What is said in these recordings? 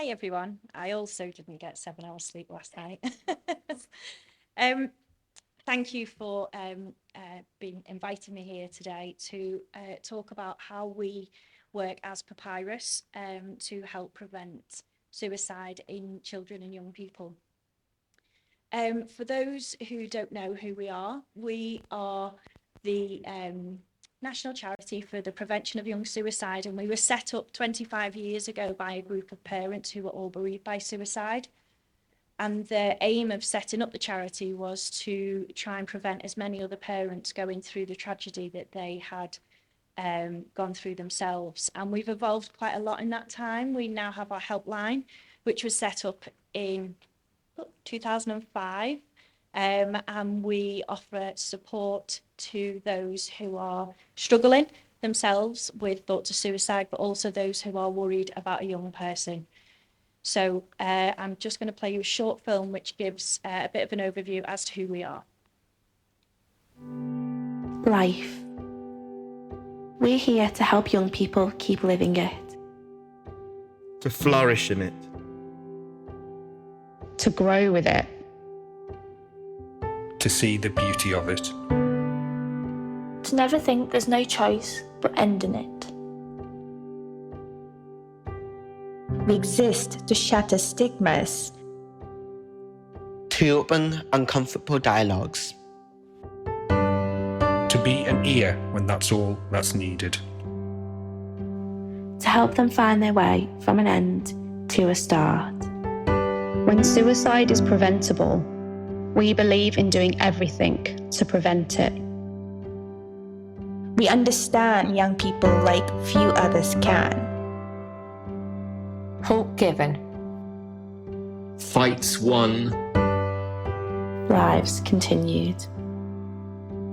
Hi everyone. I also didn't get 7 hours sleep last night. Thank you for being inviting me here today to talk about how we work as PAPYRUS to help prevent suicide in children and young people. For those who don't know who we are the national charity for the prevention of young suicide, and we were set up 25 years ago by a group of parents who were all bereaved by suicide. And the aim of setting up the charity was to try and prevent as many other parents going through the tragedy that they had gone through themselves. And we've evolved quite a lot in that time. We now have our helpline, which was set up in 2005. And we offer support to those who are struggling themselves with thoughts of suicide, but also those who are worried about a young person. So I'm just going to play you a short film which gives a bit of an overview as to who we are. Life. We're here to help young people keep living it. To flourish in it. To grow with it. To see the beauty of it. To never think there's no choice but ending it. We exist to shatter stigmas. To open uncomfortable dialogues. To be an ear when that's all that's needed. To help them find their way from an end to a start. When suicide is preventable, we believe in doing everything to prevent it. We understand young people like few others can. Hope given. Fights won. Lives continued.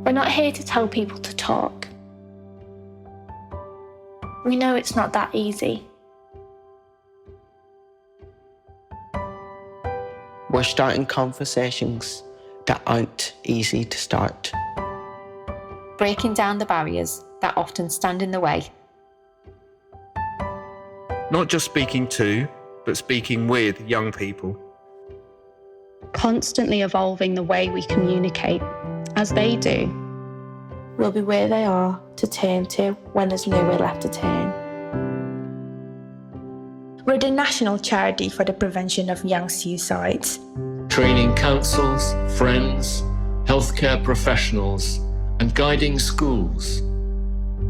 We're not here to tell people to talk. We know it's not that easy. We're starting conversations that aren't easy to start. Breaking down the barriers that often stand in the way. Not just speaking to, but speaking with young people. Constantly evolving the way we communicate, as they do. We'll be where they are to turn to when there's nowhere left to turn. We're the national charity for the prevention of young suicides. Training councils, friends, healthcare professionals, and guiding schools.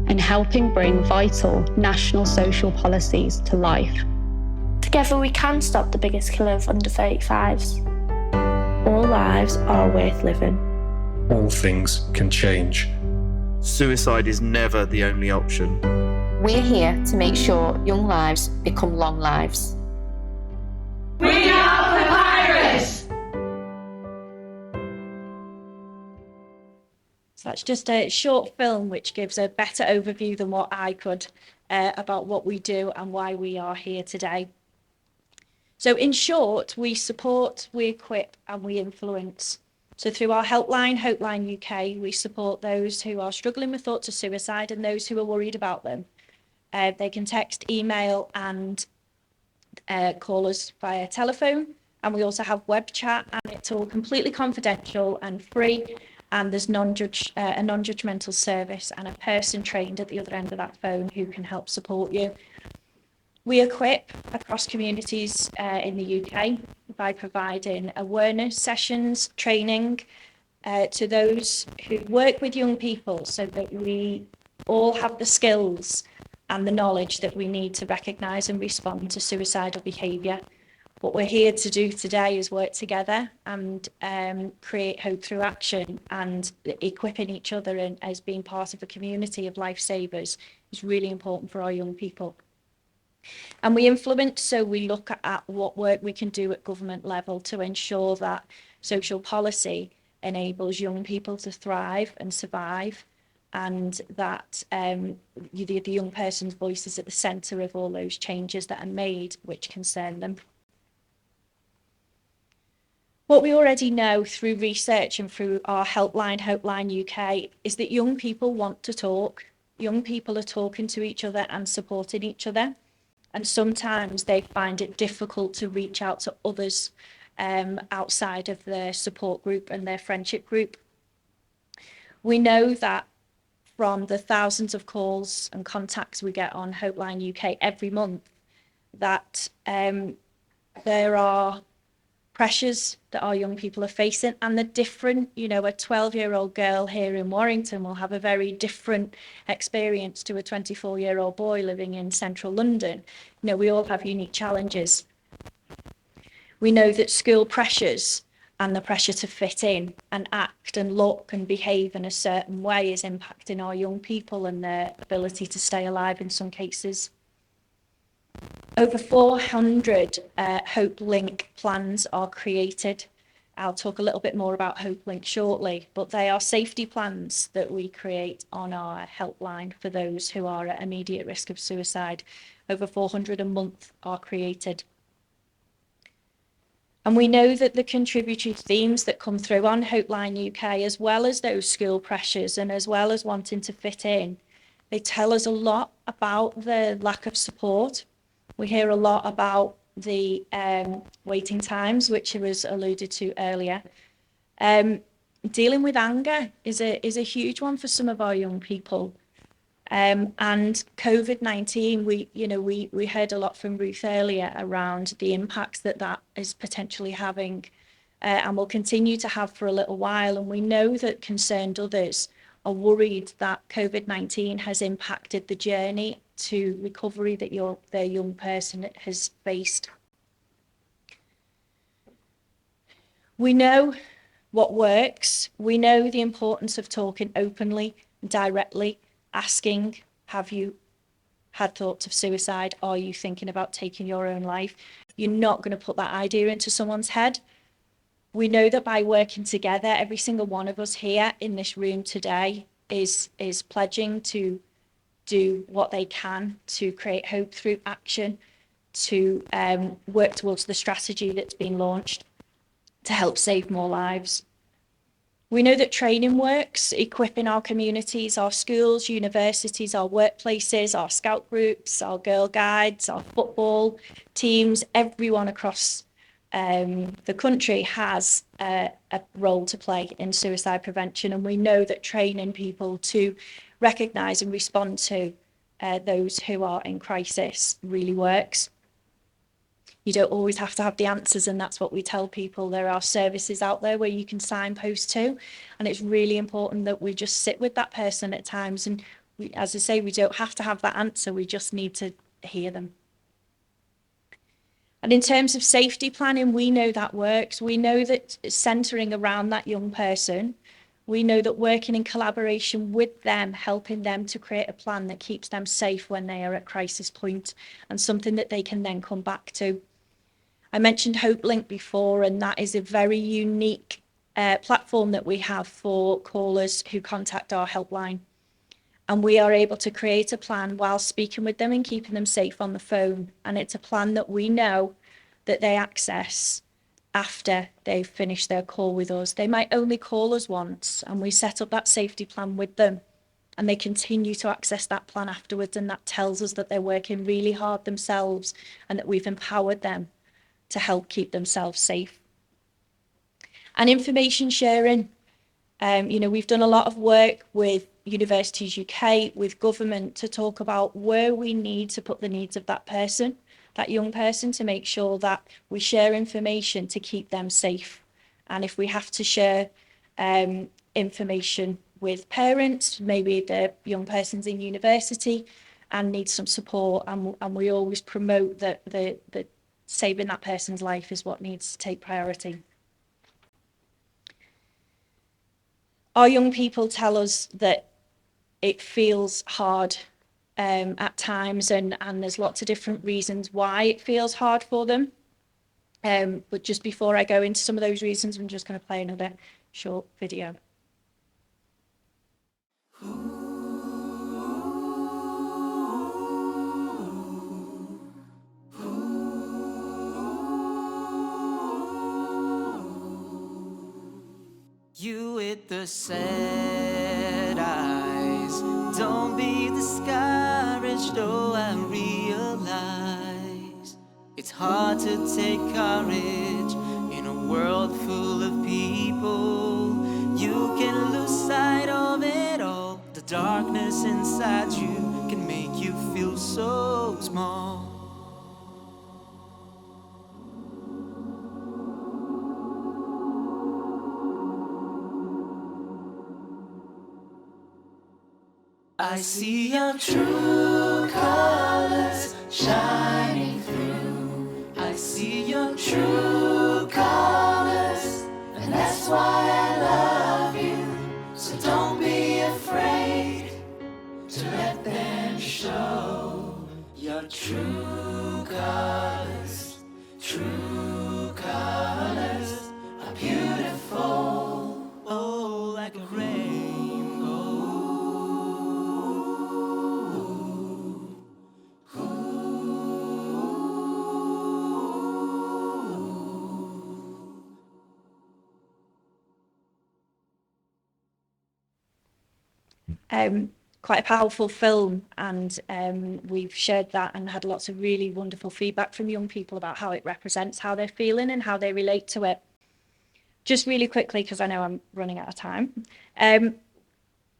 And helping bring vital national social policies to life. Together we can stop the biggest killer of under 35s. All lives are worth living. All things can change. Suicide is never the only option. We're here to make sure young lives become long lives. We are PAPYRUS! So that's just a short film which gives a better overview than what I could about what we do and why we are here today. So in short, we support, we equip and we influence. So through our helpline, Hopeline UK, we support those who are struggling with thoughts of suicide and those who are worried about them. They can text, email and call us via telephone. And we also have web chat, and it's all completely confidential and free. And there's a non-judgmental service and a person trained at the other end of that phone who can help support you. We equip across communities in the UK by providing awareness sessions, training to those who work with young people so that we all have the skills and the knowledge that we need to recognise and respond to suicidal behaviour. What we're here to do today is work together and create hope through action, and equipping each other and as being part of a community of lifesavers is really important for our young people. And we influence, so we look at what work we can do at government level to ensure that social policy enables young people to thrive and survive, and that the young person's voice is at the centre of all those changes that are made which concern them. What we already know through research and through our helpline, Hopeline UK, is that young people want to talk. Young people are talking to each other and supporting each other. And sometimes they find it difficult to reach out to others outside of their support group and their friendship group. We know that from the thousands of calls and contacts we get on Hopeline UK every month, that there are pressures that our young people are facing, and the different, a 12-year-old girl here in Warrington will have a very different experience to a 24-year-old boy living in central London. We all have unique challenges. We know that school pressures and the pressure to fit in and act and look and behave in a certain way is impacting our young people and their ability to stay alive in some cases. Over 400 Hope Link plans are created. I'll talk a little bit more about Hope Link shortly, but they are safety plans that we create on our helpline for those who are at immediate risk of suicide. Over 400 a month are created. And we know that the contributory themes that come through on Hopeline UK, as well as those school pressures and as well as wanting to fit in, they tell us a lot about the lack of support. We hear a lot about the waiting times, which was alluded to earlier. Dealing with anger is a huge one for some of our young people. And COVID-19, we heard a lot from Ruth earlier around the impacts that is potentially having and will continue to have for a little while. And we know that concerned others are worried that COVID-19 has impacted the journey to recovery that their young person has faced. We know what works. We know the importance of talking openly, directly, asking, have you had thoughts of suicide? Are you thinking about taking your own life? You're not going to put that idea into someone's head. We know that by working together, every single one of us here in this room today is pledging to do what they can to create hope through action, to work towards the strategy that's been launched to help save more lives. We know that training works, equipping our communities, our schools, universities, our workplaces, our scout groups, our Girl Guides, our football teams, everyone across the country has a role to play in suicide prevention. And we know that training people to recognise and respond to those who are in crisis really works. You don't always have to have the answers, and that's what we tell people. There are services out there where you can signpost to, and it's really important that we just sit with that person at times. And as I say, we don't have to have that answer, we just need to hear them. And in terms of safety planning, we know that works. We know that centering around that young person, we know that working in collaboration with them, helping them to create a plan that keeps them safe when they are at crisis point and something that they can then come back to. I mentioned Hope Link before, and that is a very unique platform that we have for callers who contact our helpline. And we are able to create a plan while speaking with them and keeping them safe on the phone. And it's a plan that we know that they access after they've finished their call with us. They might only call us once, and we set up that safety plan with them, and they continue to access that plan afterwards. And that tells us that they're working really hard themselves and that we've empowered them to help keep themselves safe. And information sharing, we've done a lot of work with Universities UK, with government, to talk about where we need to put the needs of that person, that young person, to make sure that we share information to keep them safe. And if we have to share information with parents, maybe the young person's in university and needs some support, and we always promote that the saving that person's life is what needs to take priority. Our young people tell us that it feels hard at times, and there's lots of different reasons why it feels hard for them. But just before I go into some of those reasons, I'm just going to play another short video. You with the sad eyes, don't be discouraged, oh I realize hard to take courage in a world full of people. You can lose sight of it all. The darkness inside you can make you feel so small. I see your true colors shining through. I see your true colors, and that's why I love you. So don't be afraid to let them show your true colors. True colors are beautiful, oh, like a rainbow. Quite a powerful film, and we've shared that and had lots of really wonderful feedback from young people about how it represents how they're feeling and how they relate to it. Just really quickly, because I know I'm running out of time.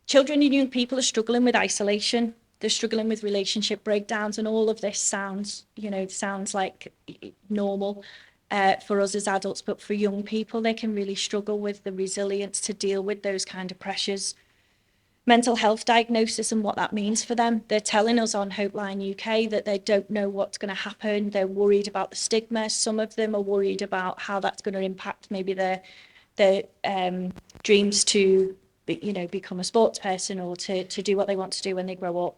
Children and young people are struggling with isolation. They're struggling with relationship breakdowns, and all of this sounds like normal for us as adults, but for young people, they can really struggle with the resilience to deal with those kind of pressures. Mental health diagnosis and what that means for them. They're telling us on Hopeline UK that they don't know what's going to happen. They're worried about the stigma. Some of them are worried about how that's going to impact maybe their dreams to become a sports person or to do what they want to do when they grow up.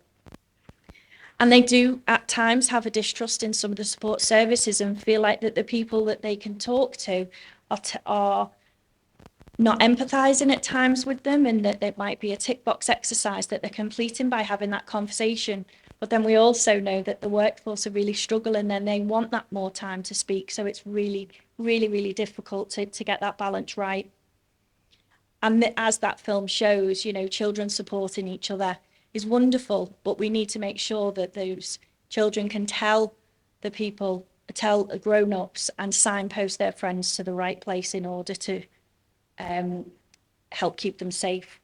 And they do at times have a distrust in some of the support services and feel like that the people that they can talk to are not empathizing at times with them, and that it might be a tick box exercise that they're completing by having that conversation. But then we also know that the workforce are really struggling and they want that more time to speak. So it's really, really, really difficult to get that balance right. And as that film shows, children supporting each other is wonderful, but we need to make sure that those children can tell grown-ups and signpost their friends to the right place in order to help keep them safe.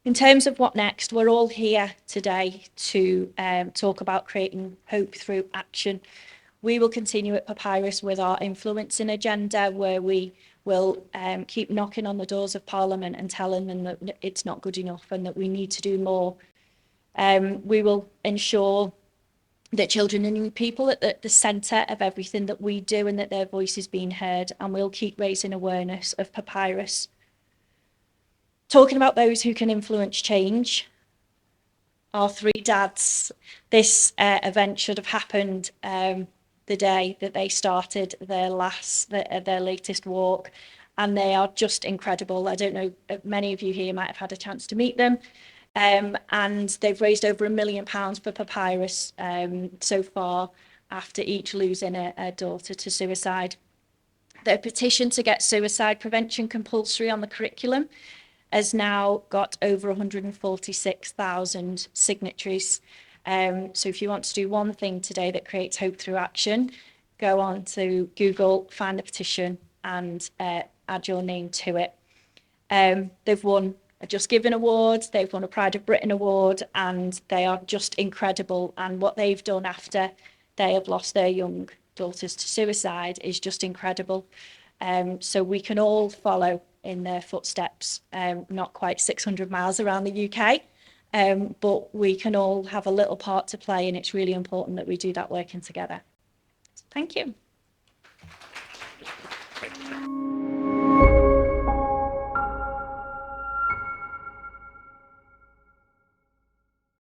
In terms of what next, we're all here today to talk about creating hope through action. We will continue at PAPYRUS with our influencing agenda, where we will keep knocking on the doors of Parliament and telling them that it's not good enough and that we need to do more. We will ensure that children and young people are at the centre of everything that we do and that their voice is being heard, and we'll keep raising awareness of PAPYRUS. Talking about those who can influence change, our three dads, this event should have happened the day that they started their latest walk, and they are just incredible. I don't know, many of you here might have had a chance to meet them. And they've raised over £1 million for PAPYRUS so far, after each losing a daughter to suicide. Their petition to get suicide prevention compulsory on the curriculum has now got over 146,000 signatories. So if you want to do one thing today that creates hope through action, go on to Google, find the petition and add your name to it. They've won a Just Giving award, they've won a Pride of Britain award, and they are just incredible. And what they've done after they have lost their young daughters to suicide is just incredible. So we can all follow in their footsteps, not quite 600 miles around the UK, but we can all have a little part to play, and it's really important that we do that working together. So thank you.